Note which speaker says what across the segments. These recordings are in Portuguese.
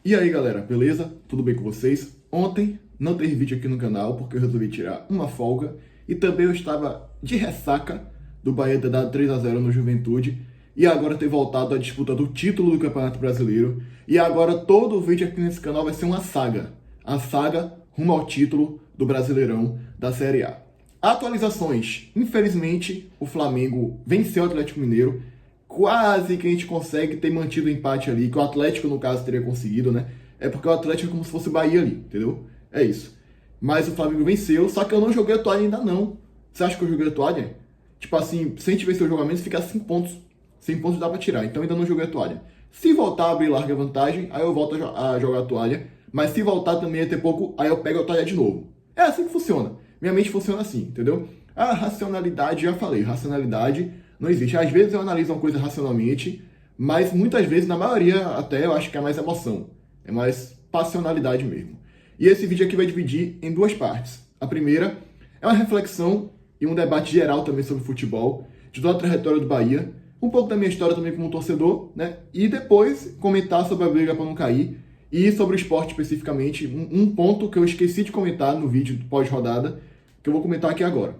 Speaker 1: E aí galera, beleza? Tudo bem com vocês? Ontem não teve vídeo aqui no canal porque eu resolvi tirar uma folga e também eu estava de ressaca do Bahia ter dado 3-0 no Juventude e agora ter voltado à disputa do título do Campeonato Brasileiro e agora todo o vídeo aqui nesse canal vai ser uma saga, a saga rumo ao título do Brasileirão da Série A. Atualizações, infelizmente o Flamengo venceu o Atlético Mineiro. Quase que a gente consegue ter mantido o empate ali, que o Atlético, no caso, teria conseguido, né? É porque o Atlético é como se fosse o Bahia ali, entendeu? É isso. Mas o Flamengo venceu, só que eu não joguei a toalha ainda não. Você acha que eu joguei a toalha? Tipo assim, se a gente vencer o jogamento, fica 5 pontos. 5 pontos dá pra tirar, então ainda não joguei a toalha. Se voltar a abrir larga vantagem, aí eu volto a jogar a toalha. Mas se voltar também a ter pouco, aí eu pego a toalha de novo. É assim que funciona. Minha mente funciona assim, entendeu? A racionalidade, já falei, racionalidade não existe. Às vezes eu analiso uma coisa racionalmente, mas muitas vezes, na maioria até, eu acho que é mais emoção. É mais passionalidade mesmo. E esse vídeo aqui vai dividir em duas partes. A primeira é uma reflexão e um debate geral também sobre futebol, de toda a trajetória do Bahia, um pouco da minha história também como torcedor, né? E depois comentar sobre a briga para não cair e sobre o esporte especificamente, um ponto que eu esqueci de comentar no vídeo pós-rodada, que eu vou comentar aqui agora.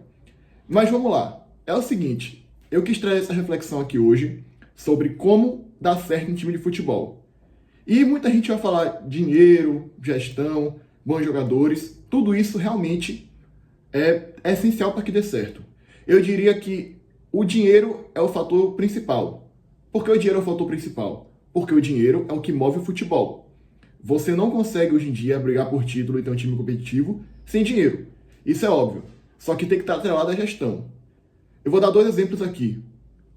Speaker 1: Mas vamos lá. É o seguinte, eu quis trazer essa reflexão aqui hoje sobre como dar certo em time de futebol. E muita gente vai falar dinheiro, gestão, bons jogadores, tudo isso realmente é essencial para que dê certo. Eu diria que o dinheiro é o fator principal. Por que o dinheiro é o fator principal? Porque o dinheiro é o que move o futebol. Você não consegue hoje em dia brigar por título e ter um time competitivo sem dinheiro. Isso é óbvio. Só que tem que estar atrelado à gestão. Eu vou dar dois exemplos aqui.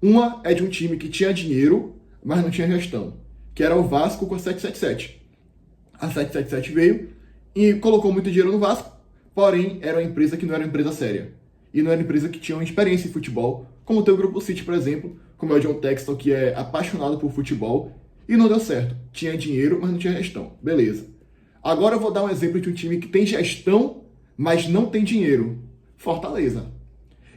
Speaker 1: Uma é de um time que tinha dinheiro, mas não tinha gestão, que era o Vasco com a 777. A 777 veio e colocou muito dinheiro no Vasco, porém era uma empresa que não era uma empresa séria. E não era uma empresa que tinha uma experiência em futebol, como tem o Grupo City, por exemplo, como é o John Textor, que é apaixonado por futebol, e não deu certo. Tinha dinheiro, mas não tinha gestão. Beleza. Agora eu vou dar um exemplo de um time que tem gestão, mas não tem dinheiro. Fortaleza.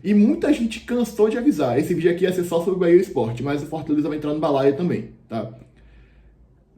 Speaker 1: E muita gente cansou de avisar. Esse vídeo aqui ia ser só sobre o Bahia e o Sport, mas o Fortaleza vai entrar no balaio também, tá?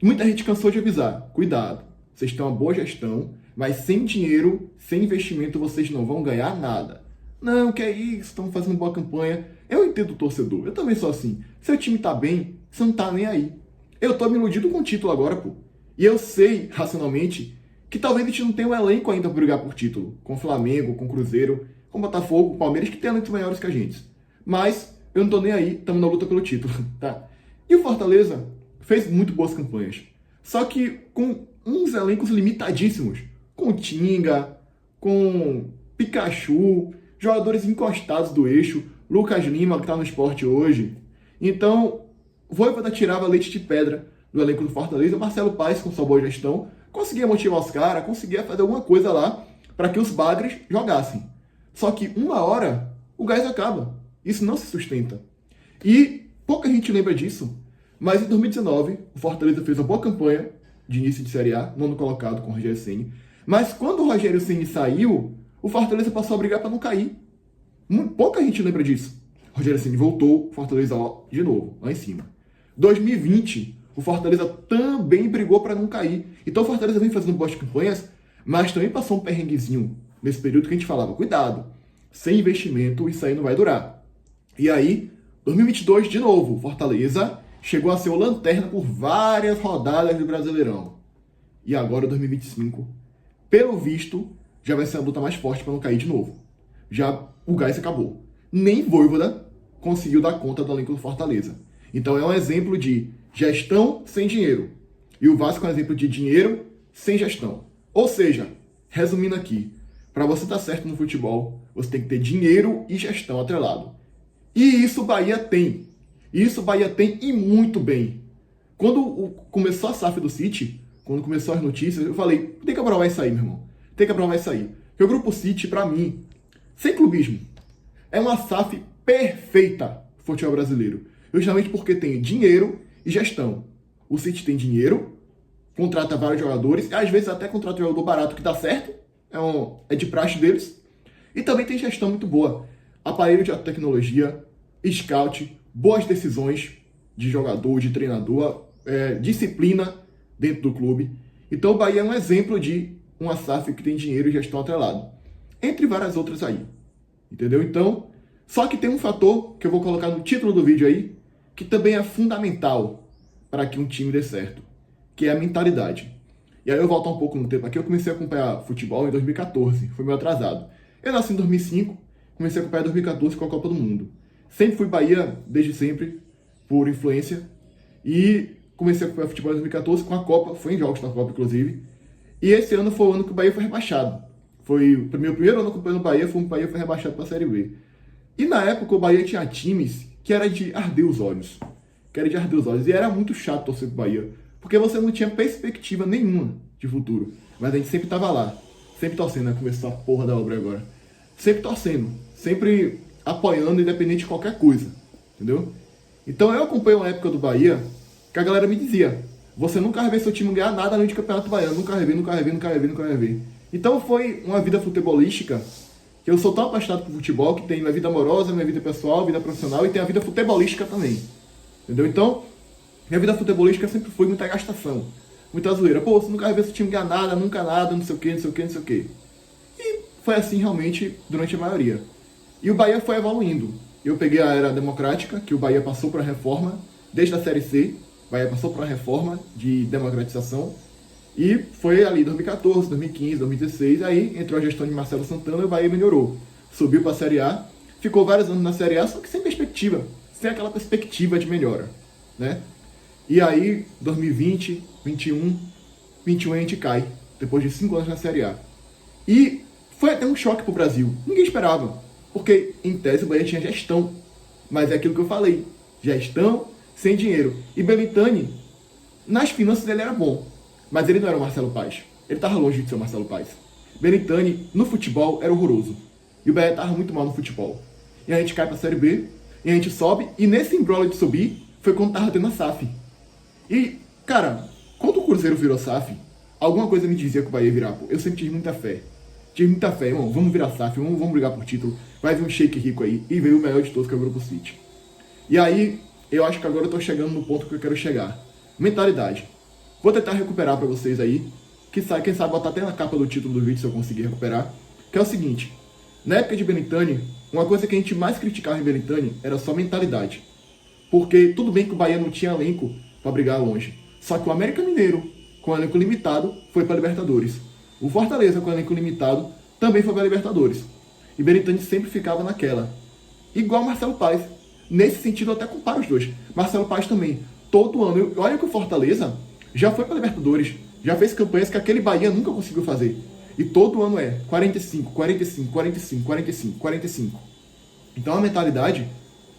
Speaker 1: Muita gente cansou de avisar. Cuidado. Vocês têm uma boa gestão, mas sem dinheiro, sem investimento, vocês não vão ganhar nada. Não, que é isso, estão fazendo boa campanha. Eu entendo o torcedor, eu também sou assim. Seu time tá bem, você não tá nem aí. Eu tô me iludindo com o título agora, pô. E eu sei, racionalmente, que talvez a gente não tenha um elenco ainda para brigar por título. Com o Flamengo, com o Cruzeiro, com o Botafogo, com o Palmeiras, que tem elencos maiores que a gente. Mas eu não tô nem aí, estamos na luta pelo título, tá? E o Fortaleza fez muito boas campanhas. Só que com uns elencos limitadíssimos. Com Tinga, com Pikachu, jogadores encostados do eixo, Lucas Lima, que tá no Sport hoje. Então, Vojvoda tirava leite de pedra do elenco do Fortaleza, Marcelo Paes, com sua boa gestão, conseguia motivar os caras, conseguia fazer alguma coisa lá para que os bagres jogassem. Só que uma hora o gás acaba. Isso não se sustenta. E pouca gente lembra disso, mas em 2019 o Fortaleza fez uma boa campanha de início de Série A, nono colocado com o Rogério Ceni. Mas quando o Rogério Ceni saiu, o Fortaleza passou a brigar para não cair. Pouca gente lembra disso. O Rogério Ceni voltou, o Fortaleza de novo, lá em cima. 2020, o Fortaleza também brigou para não cair. Então o Fortaleza vem fazendo boas campanhas, mas também passou um perrenguezinho nesse período que a gente falava, cuidado, sem investimento isso aí não vai durar. E aí, 2022 de novo, Fortaleza chegou a ser o lanterna por várias rodadas do Brasileirão. E agora 2025, pelo visto, já vai ser a luta mais forte para não cair de novo. Já o gás acabou. Nem Vojvoda conseguiu dar conta do elenco do Fortaleza. Então é um exemplo de gestão sem dinheiro. E o Vasco é um exemplo de dinheiro sem gestão. Ou seja, resumindo aqui, para você estar certo no futebol, você tem que ter dinheiro e gestão atrelado. E isso o Bahia tem. Isso o Bahia tem e muito bem. Quando começou a SAF do City, quando começou as notícias, eu falei, tem que aprovar isso aí, meu irmão. Tem que aprovar isso aí. Porque o Grupo City, para mim, sem clubismo, é uma SAF perfeita do futebol brasileiro. Justamente porque tem dinheiro e gestão. O City tem dinheiro, contrata vários jogadores, e às vezes até contrata um jogador barato que dá certo, é de praxe deles, e também tem gestão muito boa. Aparelho de tecnologia, scout, boas decisões de jogador, de treinador, disciplina, dentro do clube. Então o Bahia é um exemplo de uma SAF que tem dinheiro e gestão atrelado. Entre várias outras aí. Entendeu? Então, só que tem um fator que eu vou colocar no título do vídeo aí, que também é fundamental para que um time dê certo, que é a mentalidade. E aí eu volto um pouco no tempo aqui, eu comecei a acompanhar futebol em 2014, foi meio atrasado. Eu nasci em 2005, comecei a acompanhar em 2014 com a Copa do Mundo. Sempre fui Bahia, desde sempre, por influência, e comecei a acompanhar futebol em 2014 com a Copa, foi em jogos da Copa, inclusive. E esse ano foi o ano que o Bahia foi rebaixado. Foi o meu primeiro ano acompanhando o Bahia, foi um Bahia foi rebaixado para a Série B. E na época o Bahia tinha times que era de arder os olhos. E era muito chato torcer pro Bahia. Porque você não tinha perspectiva nenhuma de futuro. Mas a gente sempre tava lá. Sempre torcendo, né? Começou a porra da obra agora. Sempre torcendo. Sempre apoiando, independente de qualquer coisa. Entendeu? Então eu acompanhei uma época do Bahia que a galera me dizia: você nunca vai ver seu time ganhar nada além de Campeonato Baiano. Nunca vai ver. Então foi uma vida futebolística que eu sou tão apaixonado por futebol que tem minha vida amorosa, minha vida pessoal, vida profissional e tem a vida futebolística também. Entendeu? Então, minha vida futebolística sempre foi muita gastação. Muita zoeira. Pô, você nunca vai ver seu time ganhar nada, nunca nada, não sei o que. E foi assim realmente durante a maioria. E o Bahia foi evoluindo. Eu peguei a era democrática, que o Bahia passou por uma reforma, desde a Série C, o Bahia passou por uma reforma de democratização. E foi ali 2014, 2015, 2016, aí entrou a gestão de Marcelo Santana e o Bahia melhorou. Subiu para a Série A, ficou vários anos na Série A, só que sem perspectiva, sem aquela perspectiva de melhora, né? E aí, 2020, 21 a gente cai, depois de 5 anos na Série A. E foi até um choque pro Brasil, ninguém esperava, porque em tese o Bahia tinha gestão, mas é aquilo que eu falei, gestão sem dinheiro. E Belintani, nas finanças ele era bom, mas ele não era o Marcelo Paes. Ele estava longe de ser o Marcelo Paes. Belintani, no futebol, era horroroso. E o Bahia estava muito mal no futebol. E a gente cai para a Série B, e a gente sobe, e nesse embrolho de subir, foi quando estava tendo a SAF. E, cara, quando o Cruzeiro virou SAF, alguma coisa me dizia que o Bahia ia virar. Pô. Eu sempre tive muita fé. Irmão, vamos virar SAF, vamos brigar por título. Vai vir um shake rico aí. E veio o melhor de todos, que é o Grupo City. E aí, eu acho que agora eu tô chegando no ponto que eu quero chegar. Mentalidade. Vou tentar recuperar para vocês aí, quem sabe botar até na capa do título do vídeo se eu conseguir recuperar, que é o seguinte: na época de Belintani, uma coisa que a gente mais criticava em Belintani era só mentalidade. Porque tudo bem que o Bahia não tinha elenco para brigar longe, só que o América Mineiro, com elenco limitado, foi para Libertadores. O Fortaleza, com elenco limitado, também foi para Libertadores. E Belintani sempre ficava naquela. Igual Marcelo Paes. Nesse sentido, eu até comparo os dois. Marcelo Paes também. Todo ano. Olha que o Fortaleza já foi para Libertadores, já fez campanhas que aquele Bahia nunca conseguiu fazer. E todo ano é 45. Então é uma mentalidade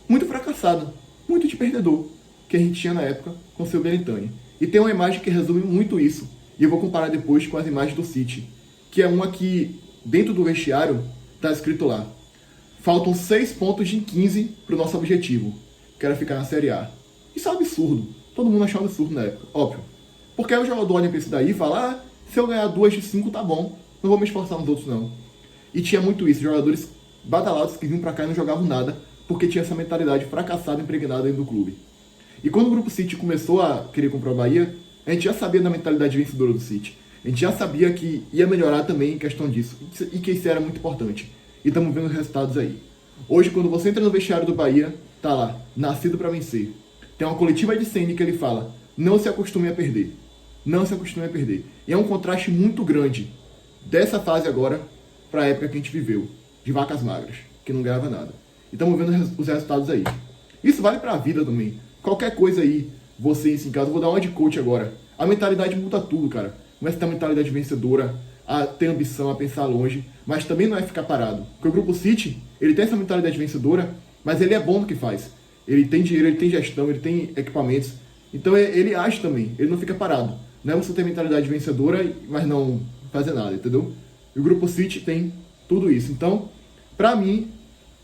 Speaker 1: muito fracassada, muito de perdedor, que a gente tinha na época com o seu Belintani. E tem uma imagem que resume muito isso, e eu vou comparar depois com as imagens do City, que é uma que, dentro do vestiário, está escrito lá: faltam 6 pontos de 15 para o nosso objetivo, que era ficar na Série A. Isso é um absurdo. Todo mundo achou um absurdo na época, óbvio. Porque aí o jogador olha pra esse daí e fala: se eu ganhar 2 de 5 tá bom, não vou me esforçar nos outros não. E tinha muito isso, jogadores badalados que vinham pra cá e não jogavam nada, porque tinha essa mentalidade fracassada, impregnada dentro do clube. E quando o Grupo City começou a querer comprar o Bahia, a gente já sabia da mentalidade vencedora do City. A gente já sabia que ia melhorar também em questão disso, e que isso era muito importante. E estamos vendo os resultados aí. Hoje, quando você entra no vestiário do Bahia, tá lá, nascido para vencer. Tem uma coletiva de Ceni que ele fala: não se acostume a perder. Não se acostume a perder. E é um contraste muito grande dessa fase agora para a época que a gente viveu, de vacas magras, que não ganhava nada. E estamos vendo os resultados aí. Isso vale para a vida também. Qualquer coisa aí, vocês em casa, eu vou dar uma de coach agora. A mentalidade muda tudo, cara. Começa a ter uma mentalidade vencedora, a ter ambição, a pensar longe, mas também não é ficar parado. Porque o Grupo City, ele tem essa mentalidade vencedora, mas ele é bom no que faz. Ele tem dinheiro, ele tem gestão, ele tem equipamentos. Então ele age também, ele não fica parado. Não é você ter mentalidade vencedora, mas não fazer nada, entendeu? E o Grupo City tem tudo isso. Então, pra mim,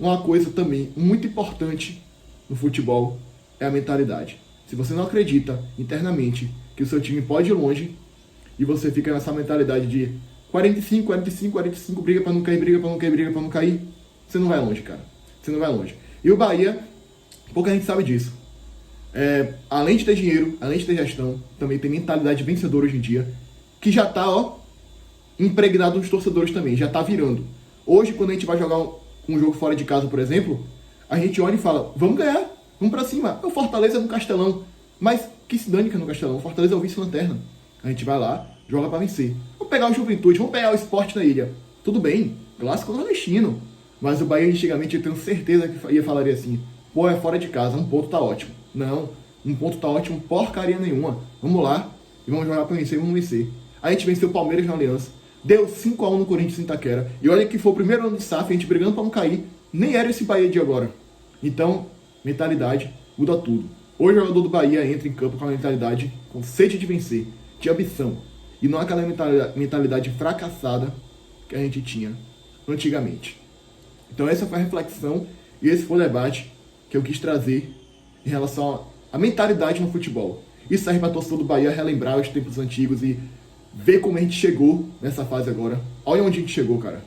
Speaker 1: uma coisa também muito importante no futebol é a mentalidade. Se você não acredita internamente que o seu time pode ir longe, e você fica nessa mentalidade de 45, briga pra não cair, você não vai longe, cara. Você não vai longe. E o Bahia, pouca gente sabe disso. Além de ter dinheiro, além de ter gestão, também tem mentalidade vencedora hoje em dia, que já tá, impregnado nos torcedores também, já tá virando. Hoje, quando a gente vai jogar um jogo fora de casa, por exemplo, a gente olha e fala, vamos ganhar, vamos pra cima. O Fortaleza é no Castelão, mas que se dane que é no Castelão, o Fortaleza é o vice-lanterna. A gente vai lá, joga pra vencer. Vamos pegar o Juventude, vamos pegar o Sport na ilha. Tudo bem, clássico nordestino. Mas o Bahia, antigamente, eu tenho certeza que falaria assim, pô, é fora de casa, um ponto tá ótimo. Não, um ponto tá ótimo, porcaria nenhuma. Vamos lá e vamos jogar pra vencer, vamos vencer. A gente venceu o Palmeiras na Aliança, deu 5-1 no Corinthians em Itaquera. E olha que foi o primeiro ano de SAF, a gente brigando pra não cair. Nem era esse Bahia de agora. Então, mentalidade muda tudo. Hoje o jogador do Bahia entra em campo com a mentalidade, com sede de vencer, de ambição. E não aquela mentalidade fracassada que a gente tinha antigamente. Então essa foi a reflexão e esse foi o debate que eu quis trazer em relação à mentalidade no futebol. Isso serve para a torcida do Bahia relembrar os tempos antigos e ver como a gente chegou nessa fase agora. Olha onde a gente chegou, cara.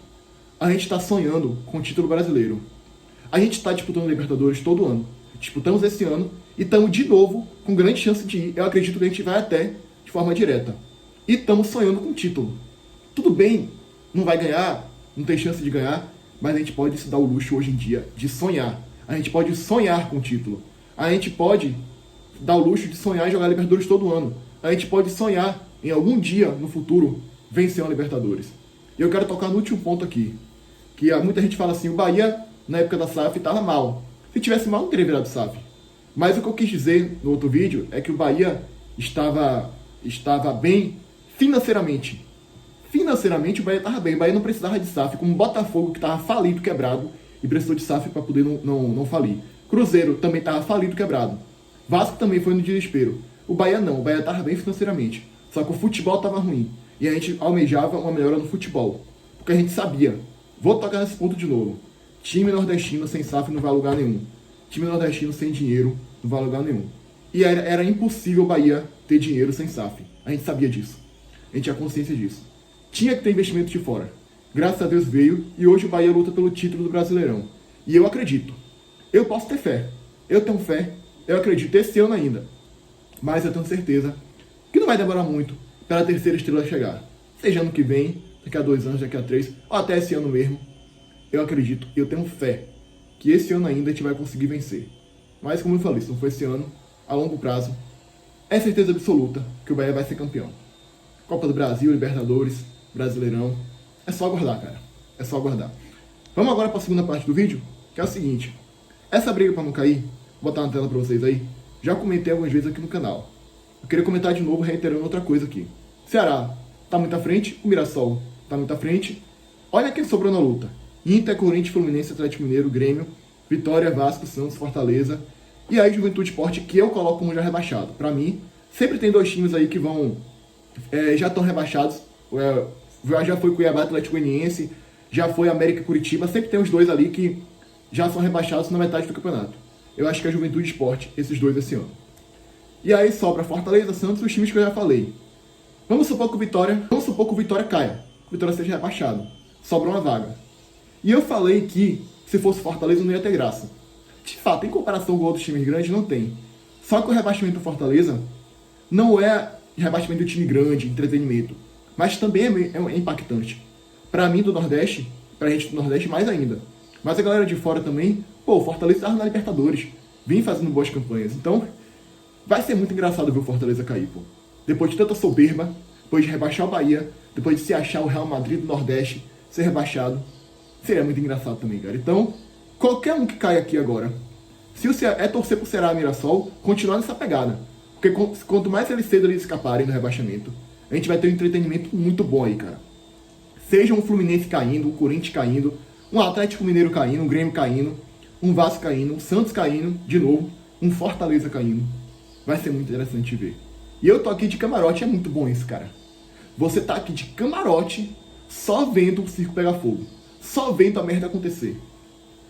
Speaker 1: A gente está sonhando com o título brasileiro. A gente está disputando Libertadores todo ano. Disputamos esse ano e estamos de novo com grande chance de ir. Eu acredito que a gente vai até de forma direta. E estamos sonhando com o título. Tudo bem, não vai ganhar, não tem chance de ganhar, mas a gente pode se dar o luxo hoje em dia de sonhar. A gente pode sonhar com o título. A gente pode dar o luxo de sonhar em jogar Libertadores todo ano. A gente pode sonhar em algum dia no futuro vencer uma Libertadores. E eu quero tocar no último ponto aqui. Que muita gente fala assim, o Bahia na época da SAF estava mal. Se tivesse mal, não teria virado SAF. Mas o que eu quis dizer no outro vídeo é que o Bahia estava bem financeiramente. Financeiramente o Bahia estava bem. O Bahia não precisava de SAF, como o Botafogo, que estava falido, quebrado, e precisou de SAF para poder não falir. Cruzeiro também estava falido, quebrado. Vasco também foi no desespero. O Bahia não, o Bahia estava bem financeiramente. Só que o futebol estava ruim. E a gente almejava uma melhora no futebol. Porque a gente sabia. Vou tocar nesse ponto de novo. Time nordestino sem SAF não vai a lugar nenhum. Time nordestino sem dinheiro não vai a lugar nenhum. E era impossível o Bahia ter dinheiro sem SAF. A gente sabia disso. A gente tinha consciência disso. Tinha que ter investimento de fora. Graças a Deus veio e hoje o Bahia luta pelo título do Brasileirão. E eu acredito. Eu posso ter fé. Eu tenho fé. Eu acredito esse ano ainda. Mas eu tenho certeza que não vai demorar muito para a terceira estrela chegar. Seja ano que vem, daqui a 2 anos, daqui a 3, ou até esse ano mesmo. Eu acredito, eu tenho fé que esse ano ainda a gente vai conseguir vencer. Mas como eu falei, se não for esse ano, a longo prazo, é certeza absoluta que o Bahia vai ser campeão. Copa do Brasil, Libertadores, Brasileirão. É só aguardar, cara. É só aguardar. Vamos agora para a segunda parte do vídeo, que é o seguinte. Essa briga para não cair, vou botar na tela para vocês aí, já comentei algumas vezes aqui no canal. Eu queria comentar de novo, reiterando outra coisa aqui. Ceará tá muito à frente, o Mirassol tá muito à frente. Olha quem sobrou na luta. Inter, Corinthians, Fluminense, Atlético Mineiro, Grêmio, Vitória, Vasco, Santos, Fortaleza. E aí Juventude Sport, que eu coloco como já rebaixado. Pra mim, sempre tem 2 times aí que vão... já estão rebaixados. Já foi Cuiabá, Atlético Goianiense, já foi América, Curitiba. Sempre tem os 2 ali que já são rebaixados na metade do campeonato. Eu acho que é Juventude Sport, esses 2 esse ano. E aí sobra Fortaleza, Santos, os times que eu já falei. Vamos supor que o Vitória caia. Que o Vitória seja rebaixado. Sobra uma vaga. E eu falei que, se fosse Fortaleza, não ia ter graça. De fato, em comparação com outros times grandes, não tem. Só que o rebaixamento do Fortaleza não é rebaixamento do time grande, entretenimento. Mas também é impactante. Pra mim, do Nordeste, pra gente do Nordeste, mais ainda. Mas a galera de fora também, o Fortaleza estava na Libertadores. Vim fazendo boas campanhas. Então, vai ser muito engraçado ver o Fortaleza cair, pô. Depois de tanta soberba, depois de rebaixar o Bahia, depois de se achar o Real Madrid do Nordeste, ser rebaixado, seria muito engraçado também, cara. Então, qualquer um que caia aqui agora, se o Ceará, é torcer pro Ceará e Mirassol, continuar nessa pegada. Porque quanto mais eles cedo eles escaparem do rebaixamento, a gente vai ter um entretenimento muito bom aí, cara. Seja um Fluminense caindo, um Corinthians caindo, um Atlético Mineiro caindo, um Grêmio caindo, um Vasco caindo, um Santos caindo, de novo, um Fortaleza caindo. Vai ser muito interessante ver. E eu tô aqui de camarote, é muito bom isso, cara. Você tá aqui de camarote, só vendo o circo pegar fogo. Só vendo a merda acontecer.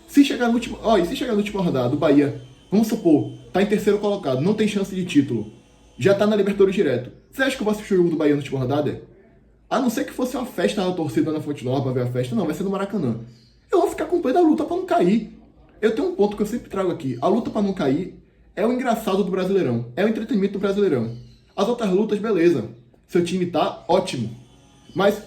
Speaker 1: Se chegar na última rodada, o Bahia, vamos supor, tá em terceiro colocado, não tem chance de título. Já tá na Libertadores direto. Você acha que eu vou assistir o jogo do Bahia na última rodada? A não ser que fosse uma festa na torcida na Fonte Nova pra ver a festa. Não, vai ser no Maracanã. Eu vou ficar acompanhando a luta pra não cair. Eu tenho um ponto que eu sempre trago aqui. A luta pra não cair É o engraçado do Brasileirão. É o entretenimento do Brasileirão. As outras lutas, beleza. Seu time tá ótimo. Mas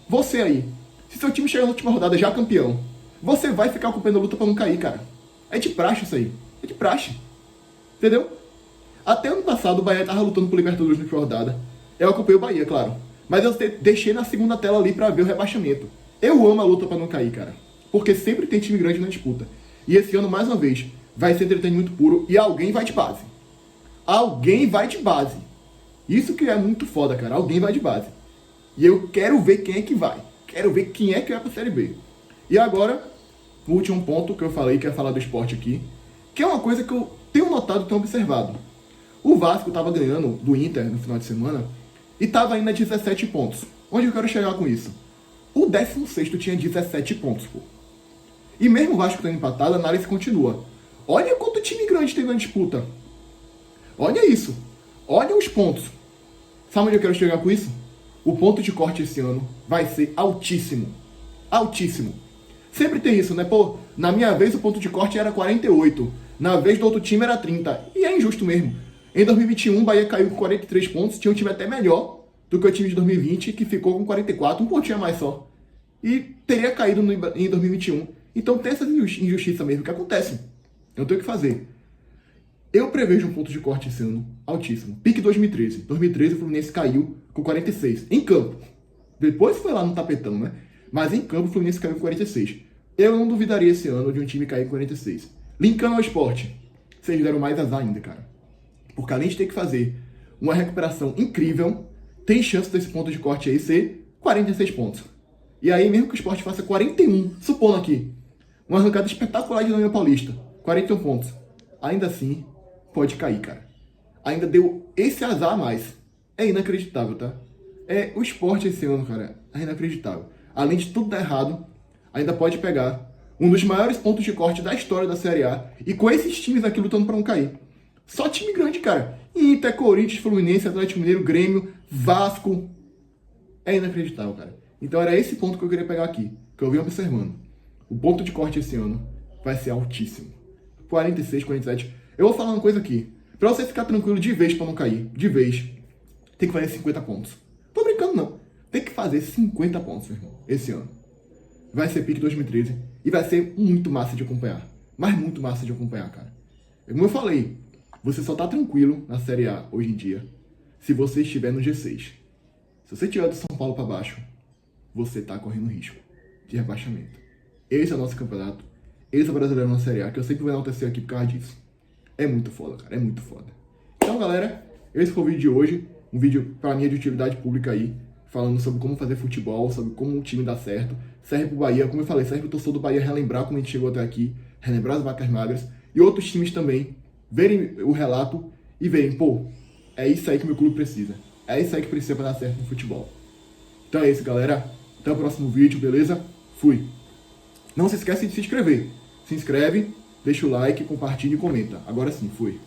Speaker 1: você aí, se seu time chegar na última rodada já campeão, você vai ficar ocupando a luta pra não cair, cara. É de praxe isso aí. É de praxe. Entendeu? Até ano passado o Bahia tava lutando por Libertadores na última rodada. Eu ocupei o Bahia, claro. Mas eu deixei na segunda tela ali pra ver o rebaixamento. Eu amo a luta pra não cair, cara. Porque sempre tem time grande na disputa. E esse ano, mais uma vez, vai ser entretenimento puro e alguém vai de base. Alguém vai de base. Isso que é muito foda, cara. Alguém vai de base. E eu quero ver quem é que vai. Quero ver quem é que vai pra Série B. E agora, o último ponto que eu falei, que é falar do esporte aqui, que é uma coisa que eu tenho notado e tenho observado. O Vasco estava ganhando do Inter no final de semana e estava indo a 17 pontos. Onde eu quero chegar com isso? O 16º tinha 17 pontos, pô. E mesmo o Vasco tendo empatado, a análise continua. Olha quanto time grande tem na disputa. Olha isso. Olha os pontos. Sabe onde eu quero chegar com isso? O ponto de corte esse ano vai ser altíssimo. Altíssimo. Sempre tem isso, né? Pô, na minha vez o ponto de corte era 48. Na vez do outro time era 30. E é injusto mesmo. Em 2021, o Bahia caiu com 43 pontos. Tinha um time até melhor do que o time de 2020, que ficou com 44. Um pontinho a mais só. E teria caído em 2021. Então tem essa injustiça mesmo que acontece. Eu tenho o que fazer. Eu prevejo um ponto de corte esse ano altíssimo. Pique 2013. 2013 o Fluminense caiu com 46. Em campo. Depois foi lá no tapetão, né? Mas em campo o Fluminense caiu com 46. Eu não duvidaria esse ano de um time cair com 46. Linkando ao esporte. Vocês deram mais azar ainda, cara. Porque além de ter que fazer uma recuperação incrível, tem chance desse ponto de corte aí ser 46 pontos. E aí, mesmo que o esporte faça 41, supondo aqui, uma arrancada espetacular de Daniel Paulista, 41 pontos, ainda assim, pode cair, cara. Ainda deu esse azar a mais. É inacreditável, tá? O esporte esse ano, cara, é inacreditável. Além de tudo dar errado, ainda pode pegar um dos maiores pontos de corte da história da Série A e com esses times aqui lutando pra não cair. Só time grande, cara. Inter, Corinthians, Fluminense, Atlético Mineiro, Grêmio, Vasco. É inacreditável, cara. Então era esse ponto que eu queria pegar aqui, que eu venho observando. O ponto de corte esse ano vai ser altíssimo. 46, 47. Eu vou falar uma coisa aqui. Pra você ficar tranquilo de vez pra não cair, de vez, tem que fazer 50 pontos. Tô brincando, não. Tem que fazer 50 pontos, meu irmão, esse ano. Vai ser pique 2013 e vai ser muito massa de acompanhar. Mas muito massa de acompanhar, cara. Como eu falei, você só tá tranquilo na Série A hoje em dia se você estiver no G6. Se você tiver do São Paulo pra baixo, você tá correndo risco de rebaixamento. Esse é o nosso campeonato. Esse é o Brasileiro na Série A, que eu sempre vou enaltecer aqui por causa disso. É muito foda, cara. É muito foda. Então, galera, esse foi o vídeo de hoje. Um vídeo, pra mim, de utilidade pública aí, falando sobre como fazer futebol, sobre como o time dá certo. Serve pro Bahia, como eu falei, serve pro torcedor do Bahia relembrar como a gente chegou até aqui, relembrar as vacas magras. E outros times também verem o relato e verem, pô, é isso aí que meu clube precisa. É isso aí que precisa pra dar certo no futebol. Então é isso, galera. Até o próximo vídeo, beleza? Fui. Não se esquece de se inscrever. Se inscreve, deixa o like, compartilha e comenta. Agora sim, fui.